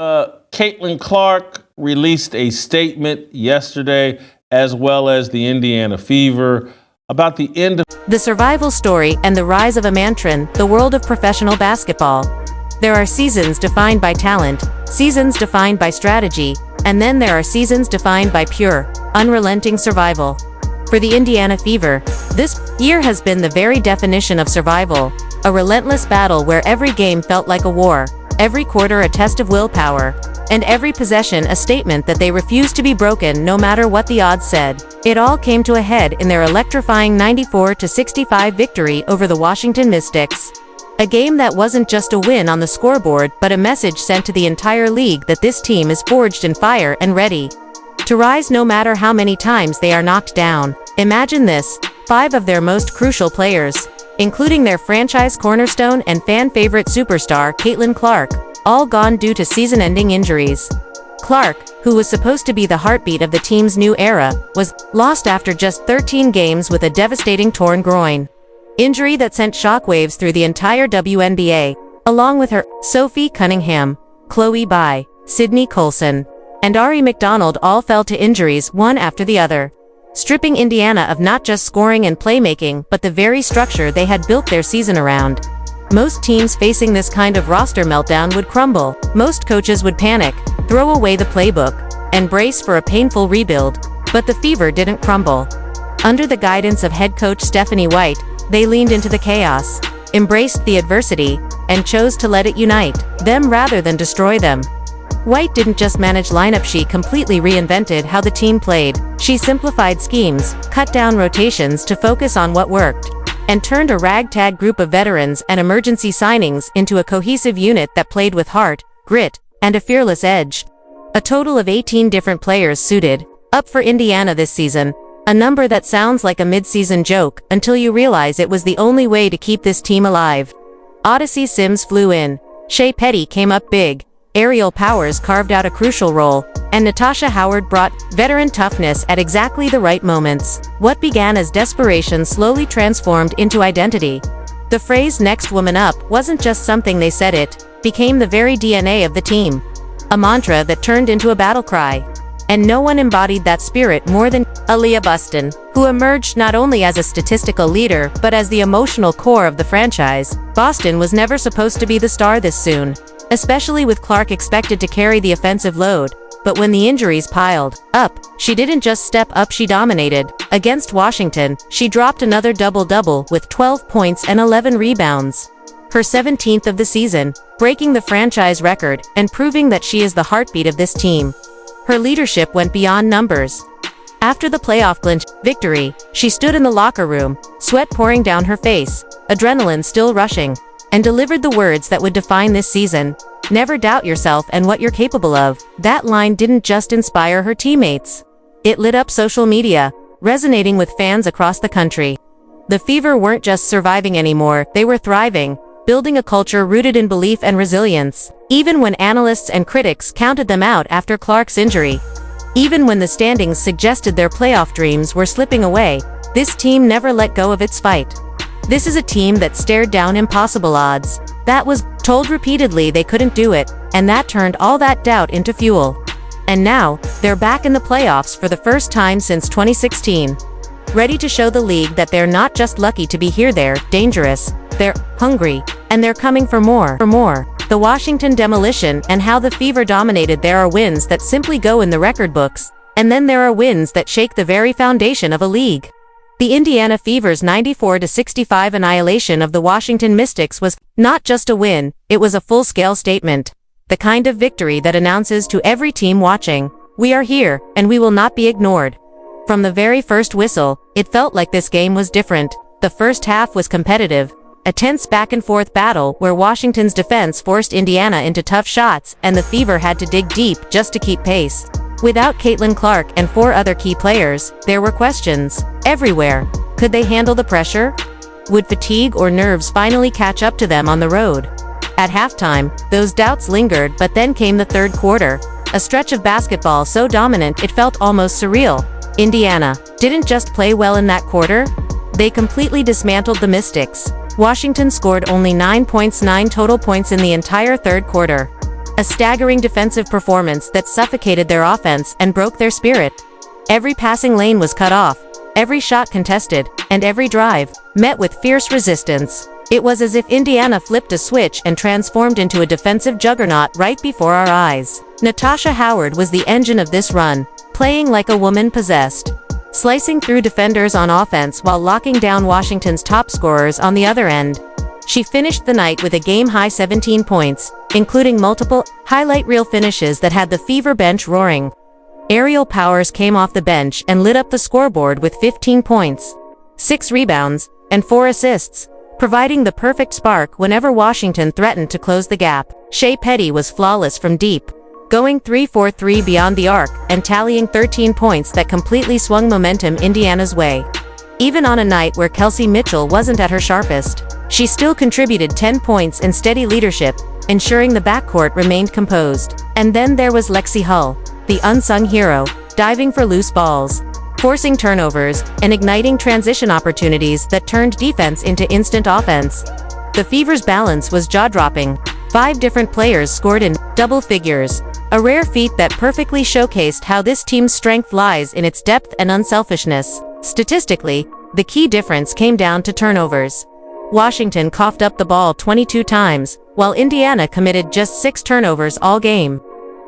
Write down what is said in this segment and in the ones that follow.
Caitlin Clark released a statement yesterday, as well as the Indiana Fever, about the end of the survival story and the rise of a mantran, the world of professional basketball. There are seasons defined by talent, seasons defined by strategy, and then there are seasons defined by pure, unrelenting survival. For the Indiana Fever, this year has been the very definition of survival, a relentless battle where every game felt like a war, every quarter a test of willpower, and every possession a statement that they refused to be broken no matter what the odds said. It all came to a head in their electrifying 94-65 victory over the Washington Mystics. A game that wasn't just a win on the scoreboard but a message sent to the entire league that this team is forged in fire and ready to rise no matter how many times they are knocked down. Imagine this, 5 of their most crucial players, including their franchise cornerstone and fan-favorite superstar Caitlin Clark, all gone due to season-ending injuries. Clark, who was supposed to be the heartbeat of the team's new era, was lost after just 13 games with a devastating torn groin injury that sent shockwaves through the entire WNBA, along with her. Sophie Cunningham, Chloe Bai, Sydney Colson, and Ari McDonald all fell to injuries one after the other, stripping Indiana of not just scoring and playmaking but the very structure they had built their season around. Most teams facing this kind of roster meltdown would crumble. Most coaches would panic, throw away the playbook, and brace for a painful rebuild. But the Fever didn't crumble. Under the guidance of head coach Stephanie White, they leaned into the chaos, embraced the adversity, and chose to let it unite them rather than destroy them. White didn't just manage lineup, she completely reinvented how the team played. She simplified schemes, cut down rotations to focus on what worked, and turned a ragtag group of veterans and emergency signings into a cohesive unit that played with heart, grit, and a fearless edge. A total of 18 different players suited up for Indiana this season, a number that sounds like a mid-season joke until you realize it was the only way to keep this team alive. Odyssey Sims flew in, Shea Petty came up big, Ariel Powers carved out a crucial role, and Natasha Howard brought veteran toughness at exactly the right moments. What began as desperation slowly transformed into identity. The phrase "next woman up" wasn't just something they said, it became the very DNA of the team. A mantra that turned into a battle cry. And no one embodied that spirit more than Aaliyah Boston, who emerged not only as a statistical leader but as the emotional core of the franchise. Boston was never supposed to be the star this soon, especially with Clark expected to carry the offensive load. But when the injuries piled up, she didn't just step up, she dominated. Against Washington, she dropped another double-double with 12 points and 11 rebounds. Her 17th of the season, breaking the franchise record and proving that she is the heartbeat of this team. Her leadership went beyond numbers. After the playoff clinch victory, she stood in the locker room, sweat pouring down her face, adrenaline still rushing, and delivered the words that would define this season. Never doubt yourself and what you're capable of. That line didn't just inspire her teammates. It lit up social media, resonating with fans across the country. The Fever weren't just surviving anymore, they were thriving, building a culture rooted in belief and resilience. Even when analysts and critics counted them out after Clark's injury, even when the standings suggested their playoff dreams were slipping away, this team never let go of its fight. This is a team that stared down impossible odds, that was told repeatedly they couldn't do it, and that turned all that doubt into fuel. And now, they're back in the playoffs for the first time since 2016. Ready to show the league that they're not just lucky to be here, they're dangerous, they're hungry, and they're coming for more. The Washington demolition and how the Fever dominated. There are wins that simply go in the record books, and then there are wins that shake the very foundation of a league. The Indiana Fever's 94-65 annihilation of the Washington Mystics was not just a win, it was a full-scale statement. The kind of victory that announces to every team watching, "We are here, and we will not be ignored." From the very first whistle, it felt like this game was different. The first half was competitive, a tense back-and-forth battle where Washington's defense forced Indiana into tough shots and the Fever had to dig deep just to keep pace. Without Caitlin Clark and 4 other key players, there were questions everywhere. Could they handle the pressure? Would fatigue or nerves finally catch up to them on the road? At halftime, those doubts lingered, but then came the third quarter, a stretch of basketball so dominant it felt almost surreal. Indiana didn't just play well in that quarter, they completely dismantled the Mystics. Washington scored only 9 points, 9 total points in the entire third quarter. A staggering defensive performance that suffocated their offense and broke their spirit. Every passing lane was cut off, every shot contested, and every drive met with fierce resistance. It was as if Indiana flipped a switch and transformed into a defensive juggernaut right before our eyes. Natasha Howard was the engine of this run, playing like a woman possessed. Slicing through defenders on offense while locking down Washington's top scorers on the other end. She finished the night with a game-high 17 points, including multiple highlight reel finishes that had the Fever bench roaring. Ariel Powers came off the bench and lit up the scoreboard with 15 points, 6 rebounds, and 4 assists, providing the perfect spark whenever Washington threatened to close the gap. Shea Petty was flawless from deep, going 3-for-3 beyond the arc and tallying 13 points that completely swung momentum Indiana's way. Even on a night where Kelsey Mitchell wasn't at her sharpest, she still contributed 10 points and steady leadership, ensuring the backcourt remained composed. And then there was Lexie Hull, the unsung hero, diving for loose balls, forcing turnovers, and igniting transition opportunities that turned defense into instant offense. The Fever's balance was jaw-dropping. 5 different players scored in double figures, a rare feat that perfectly showcased how this team's strength lies in its depth and unselfishness. Statistically, the key difference came down to turnovers. Washington coughed up the ball 22 times, while Indiana committed just 6 turnovers all game.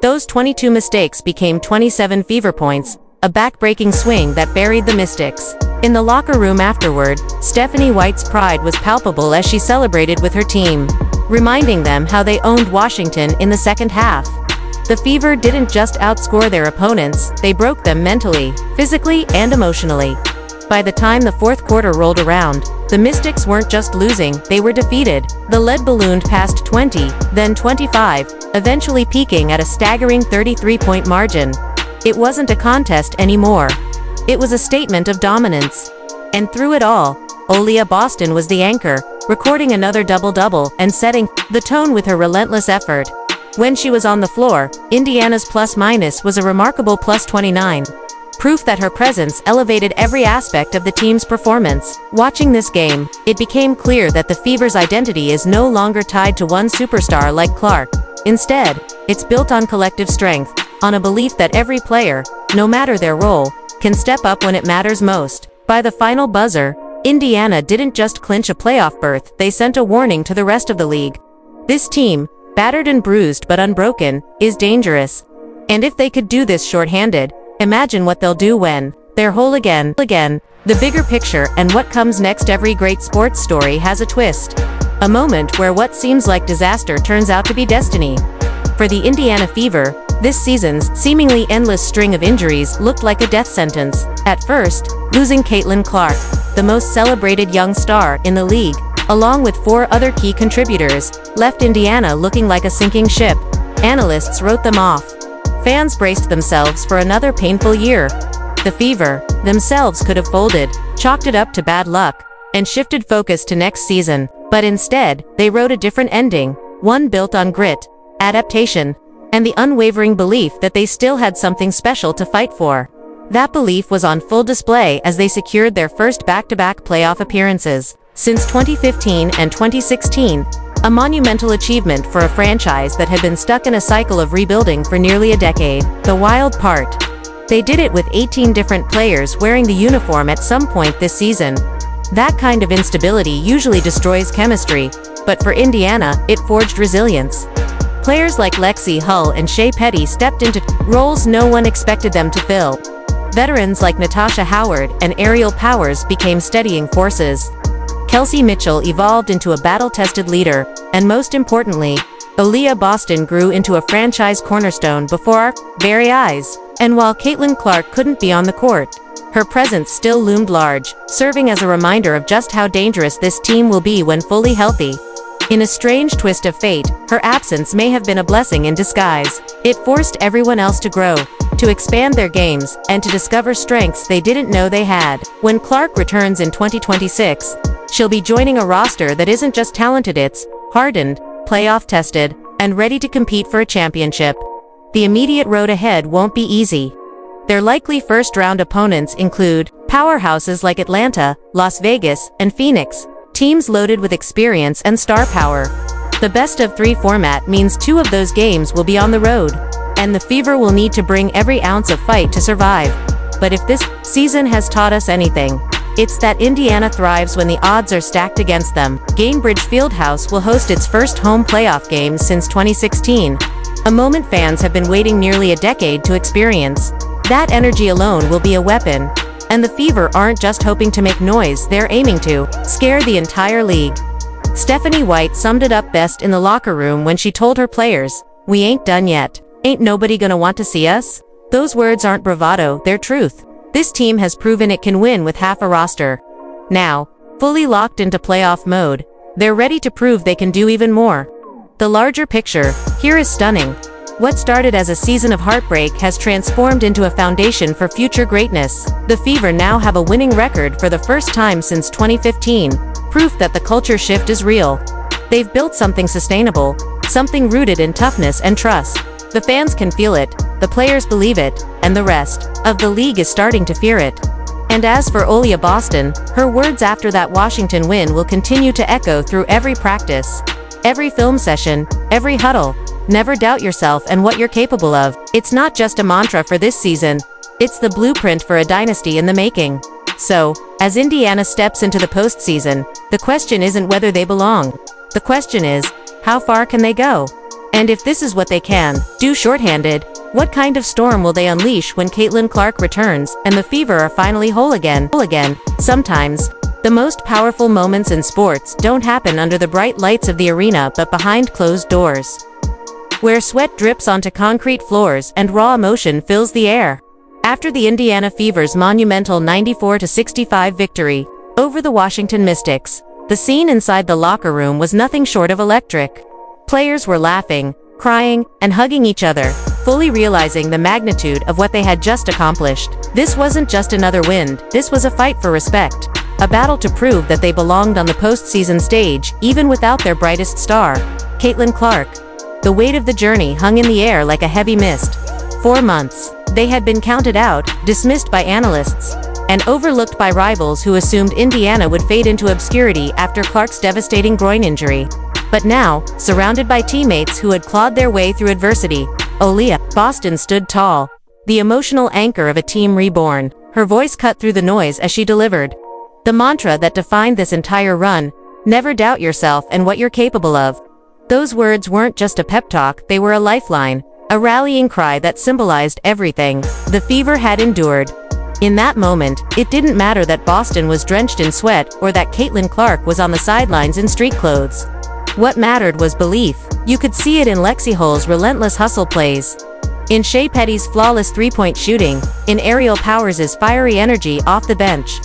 Those 22 mistakes became 27 Fever points, a back-breaking swing that buried the Mystics. In the locker room afterward, Stephanie White's pride was palpable as she celebrated with her team, reminding them how they owned Washington in the second half. The Fever didn't just outscore their opponents, they broke them mentally, physically, and emotionally. By the time the fourth quarter rolled around, the Mystics weren't just losing, they were defeated. The lead ballooned past 20, then 25, eventually peaking at a staggering 33-point margin. It wasn't a contest anymore. It was a statement of dominance. And through it all, Aaliyah Boston was the anchor, recording another double-double and setting the tone with her relentless effort. When she was on the floor, Indiana's plus-minus was a remarkable plus 29. Proof that her presence elevated every aspect of the team's performance. Watching this game, it became clear that the Fever's identity is no longer tied to one superstar like Clark. Instead, it's built on collective strength, on a belief that every player, no matter their role, can step up when it matters most. By the final buzzer, Indiana didn't just clinch a playoff berth, they sent a warning to the rest of the league. This team, battered and bruised but unbroken, is dangerous. And if they could do this shorthanded, imagine what they'll do when they're whole again. The bigger picture and what comes next. Every great sports story has a twist. A moment where what seems like disaster turns out to be destiny. For the Indiana Fever, this season's seemingly endless string of injuries looked like a death sentence. At first, losing Caitlin Clark, the most celebrated young star in the league, along with 4 other key contributors, left Indiana looking like a sinking ship. Analysts wrote them off. Fans braced themselves for another painful year. The Fever themselves could have folded, chalked it up to bad luck, and shifted focus to next season. But instead, they wrote a different ending, one built on grit, adaptation, and the unwavering belief that they still had something special to fight for. That belief was on full display as they secured their first back-to-back playoff appearances since 2015 and 2016, a monumental achievement for a franchise that had been stuck in a cycle of rebuilding for nearly a decade. The wild part, they did it with 18 different players wearing the uniform at some point this season. That kind of instability usually destroys chemistry, but for Indiana, it forged resilience. Players like Lexie Hull and Shea Petty stepped into roles no one expected them to fill. Veterans like Natasha Howard and Ariel Powers became steadying forces. Kelsey Mitchell evolved into a battle-tested leader, and most importantly, Aaliyah Boston grew into a franchise cornerstone before our very eyes. And while Caitlin Clark couldn't be on the court, her presence still loomed large, serving as a reminder of just how dangerous this team will be when fully healthy. In a strange twist of fate, her absence may have been a blessing in disguise. It forced everyone else to grow, to expand their games, and to discover strengths they didn't know they had. When Clark returns in 2026, she'll be joining a roster that isn't just talented, it's hardened, playoff-tested, and ready to compete for a championship. The immediate road ahead won't be easy. Their likely first-round opponents include powerhouses like Atlanta, Las Vegas, and Phoenix, teams loaded with experience and star power. The best-of-3 format means 2 of those games will be on the road, and the Fever will need to bring every ounce of fight to survive. But if this season has taught us anything, it's that Indiana thrives when the odds are stacked against them. Gainbridge Fieldhouse will host its first home playoff games since 2016, a moment fans have been waiting nearly a decade to experience. That energy alone will be a weapon, and the Fever aren't just hoping to make noise, they're aiming to scare the entire league. Stephanie White summed it up best in the locker room when she told her players, "We ain't done yet. Ain't nobody gonna want to see us?" Those words aren't bravado, they're truth. This team has proven it can win with half a roster. Now, fully locked into playoff mode, they're ready to prove they can do even more. The larger picture here is stunning. What started as a season of heartbreak has transformed into a foundation for future greatness. The Fever now have a winning record for the first time since 2015, proof that the culture shift is real. They've built something sustainable, something rooted in toughness and trust. The fans can feel it, the players believe it, and the rest of the league is starting to fear it. And as for Aaliyah Boston, her words after that Washington win will continue to echo through every practice, every film session, every huddle. Never doubt yourself and what you're capable of. It's not just a mantra for this season, it's the blueprint for a dynasty in the making. So, as Indiana steps into the postseason, the question isn't whether they belong. The question is, how far can they go? And if this is what they can do shorthanded, what kind of storm will they unleash when Caitlin Clark returns and the Fever are finally whole again? Sometimes, the most powerful moments in sports don't happen under the bright lights of the arena but behind closed doors, where sweat drips onto concrete floors and raw emotion fills the air. After the Indiana Fever's monumental 94-65 victory over the Washington Mystics, the scene inside the locker room was nothing short of electric. Players were laughing, crying, and hugging each other, fully realizing the magnitude of what they had just accomplished. This wasn't just another win, this was a fight for respect, a battle to prove that they belonged on the postseason stage, even without their brightest star, Caitlin Clark. The weight of the journey hung in the air like a heavy mist. 4 months. They had been counted out, dismissed by analysts, and overlooked by rivals who assumed Indiana would fade into obscurity after Clark's devastating groin injury. But now, surrounded by teammates who had clawed their way through adversity, Aaliyah Boston stood tall, the emotional anchor of a team reborn. Her voice cut through the noise as she delivered the mantra that defined this entire run: never doubt yourself and what you're capable of. Those words weren't just a pep talk, they were a lifeline, a rallying cry that symbolized everything the Fever had endured. In that moment, it didn't matter that Boston was drenched in sweat or that Caitlin Clark was on the sidelines in street clothes. What mattered was belief. You could see it in Lexie Hull's relentless hustle plays, in Shea Petty's flawless three-point shooting, in Ariel Powers' fiery energy off the bench.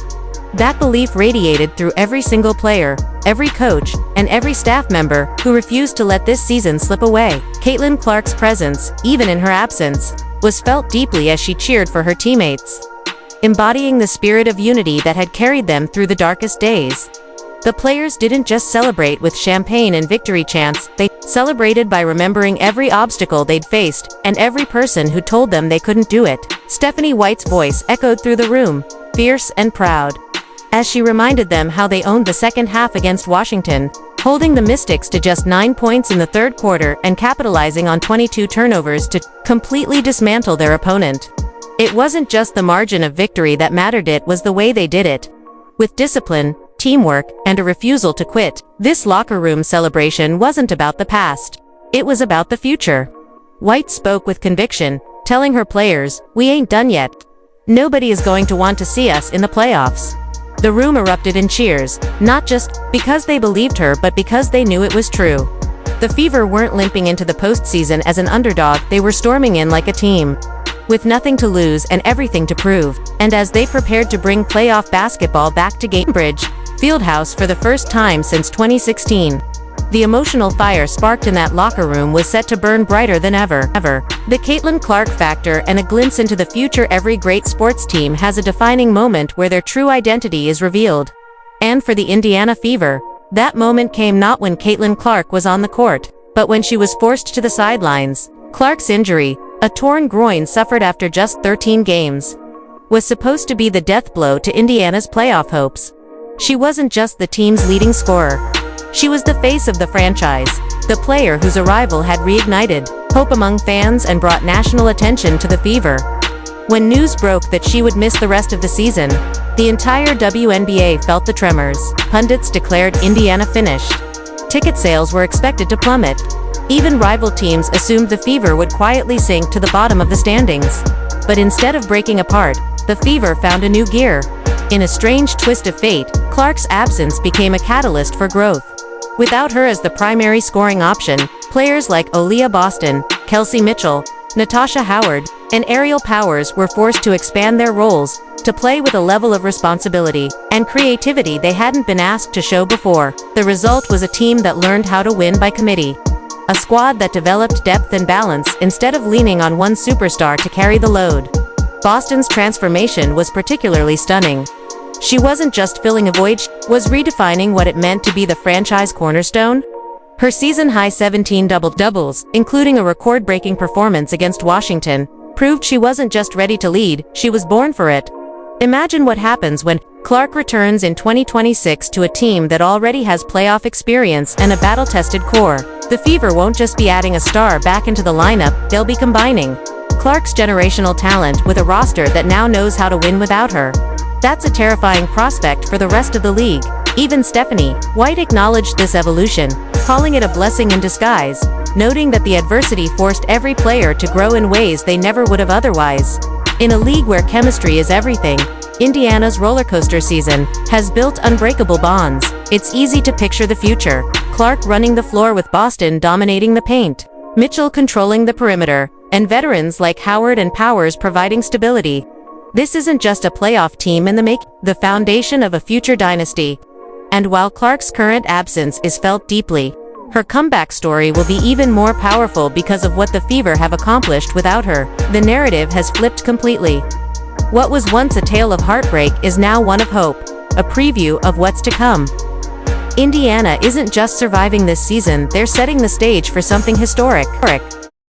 That belief radiated through every single player, every coach, and every staff member who refused to let this season slip away. Caitlin Clark's presence, even in her absence, was felt deeply as she cheered for her teammates, embodying the spirit of unity that had carried them through the darkest days. The players didn't just celebrate with champagne and victory chants, they celebrated by remembering every obstacle they'd faced, and every person who told them they couldn't do it. Stephanie White's voice echoed through the room, fierce and proud, as she reminded them how they owned the second half against Washington, holding the Mystics to just 9 points in the third quarter and capitalizing on 22 turnovers to completely dismantle their opponent. It wasn't just the margin of victory that mattered, it was the way they did it. With discipline, teamwork, and a refusal to quit, this locker room celebration wasn't about the past. It was about the future. White spoke with conviction, telling her players, "We ain't done yet. Nobody is going to want to see us in the playoffs." The room erupted in cheers, not just because they believed her but because they knew it was true. The Fever weren't limping into the postseason as an underdog, they were storming in like a team, with nothing to lose and everything to prove. And as they prepared to bring playoff basketball back to Gainbridge Fieldhouse for the first time since 2016, the emotional fire sparked in that locker room was set to burn brighter than ever. The Caitlin Clark factor and a glimpse into the future. Every great sports team has a defining moment where their true identity is revealed. And for the Indiana Fever, that moment came not when Caitlin Clark was on the court, but when she was forced to the sidelines. Clark's injury, a torn groin suffered after just 13 games, was supposed to be the death blow to Indiana's playoff hopes. She wasn't just the team's leading scorer. She was the face of the franchise, the player whose arrival had reignited hope among fans and brought national attention to the Fever. When news broke that she would miss the rest of the season, the entire WNBA felt the tremors. Pundits declared Indiana finished. Ticket sales were expected to plummet. Even rival teams assumed the Fever would quietly sink to the bottom of the standings. But instead of breaking apart, the Fever found a new gear. In a strange twist of fate, Clark's absence became a catalyst for growth. Without her as the primary scoring option, players like Aaliyah Boston, Kelsey Mitchell, Natasha Howard, and Ariel Powers were forced to expand their roles, to play with a level of responsibility and creativity they hadn't been asked to show before. The result was a team that learned how to win by committee. A squad that developed depth and balance instead of leaning on one superstar to carry the load. Boston's transformation was particularly stunning. She wasn't just filling a void, she was redefining what it meant to be the franchise cornerstone. Her season-high 17 double-doubles, including a record-breaking performance against Washington, proved she wasn't just ready to lead, she was born for it. Imagine what happens when Clark returns in 2026 to a team that already has playoff experience and a battle-tested core. The Fever won't just be adding a star back into the lineup, they'll be combining Clark's generational talent with a roster that now knows how to win without her. That's a terrifying prospect for the rest of the league. Even Stephanie White acknowledged this evolution, calling it a blessing in disguise, noting that the adversity forced every player to grow in ways they never would have otherwise. In a league where chemistry is everything, Indiana's rollercoaster season has built unbreakable bonds. It's easy to picture the future. Clark running the floor with Boston dominating the paint, Mitchell controlling the perimeter, and veterans like Howard and Powers providing stability. This isn't just a playoff team in the making, the foundation of a future dynasty. And while Clark's current absence is felt deeply, her comeback story will be even more powerful because of what the Fever have accomplished without her. The narrative has flipped completely. What was once a tale of heartbreak is now one of hope, a preview of what's to come. Indiana isn't just surviving this season, they're setting the stage for something historic.